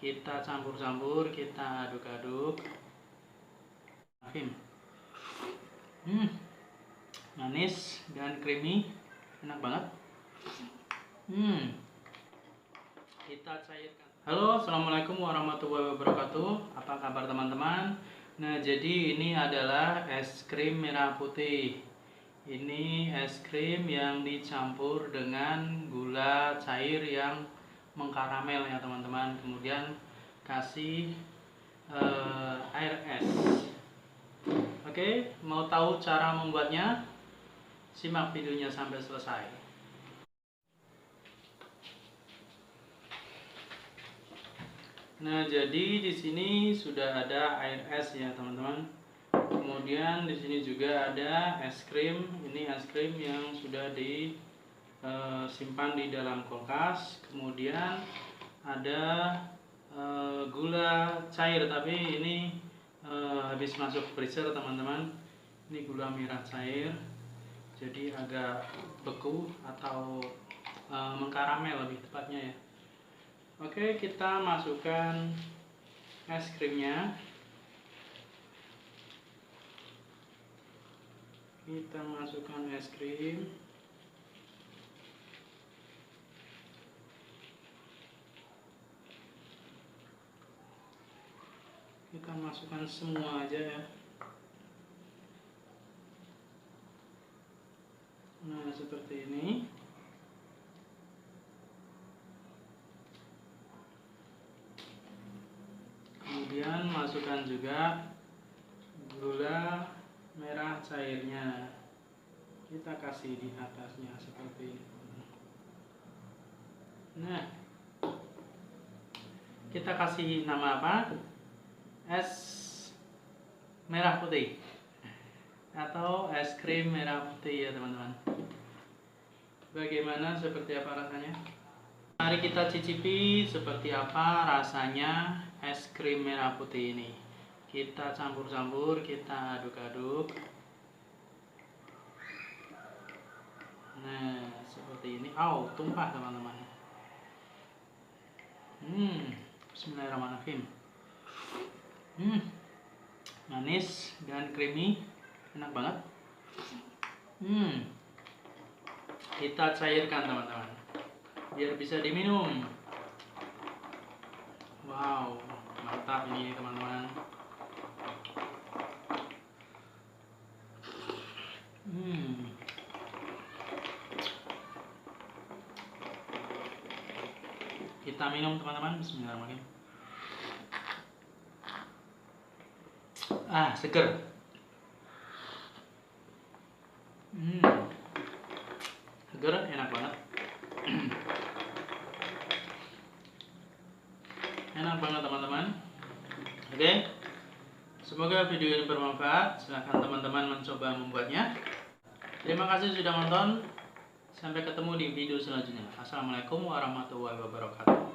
Kita campur-campur, kita aduk-aduk. Manis dan creamy, enak banget. Kita cairkan. Halo, assalamualaikum warahmatullahi wabarakatuh. Apa kabar teman-teman? Nah, jadi ini adalah es krim merah putih. Ini es krim yang dicampur dengan gula cair yang mengkaramel ya teman-teman. Kemudian kasih air es. Oke, mau tahu cara membuatnya? Simak videonya sampai selesai. Nah, jadi di sini sudah ada air es ya teman-teman. Kemudian di sini juga ada es krim. Ini es krim yang sudah disimpan di dalam kulkas. Kemudian ada gula cair, tapi ini habis masuk freezer teman-teman. Ini gula merah cair, jadi agak beku atau mengkaramel lebih tepatnya ya. Oke, kita masukkan es krimnya. Kita masukkan es krim. Kita masukkan semua aja ya. Nah, seperti ini. Kemudian masukkan juga gula merah cairnya. Kita kasih di atasnya seperti ini. Nah, kita kasih nama apa? Es merah putih atau es krim merah putih ya teman-teman. Bagaimana, seperti apa rasanya? Mari kita cicipi seperti apa rasanya es krim merah putih ini. Kita campur-campur, kita aduk-aduk. Nah, seperti ini. Tumpah teman-teman. Bismillahirrahmanirrahim. Manis dan creamy, enak banget. Kita cairkan teman-teman, biar bisa diminum. Wow, mantap ini teman-teman. Kita minum teman-teman. Bismillahirrahmanirrahim. Seger. Seger, enak banget. Enak banget teman-teman. Oke, semoga video ini bermanfaat. Silahkan teman-teman mencoba membuatnya. Terima kasih sudah nonton. Sampai ketemu di video selanjutnya. Assalamualaikum warahmatullahi wabarakatuh.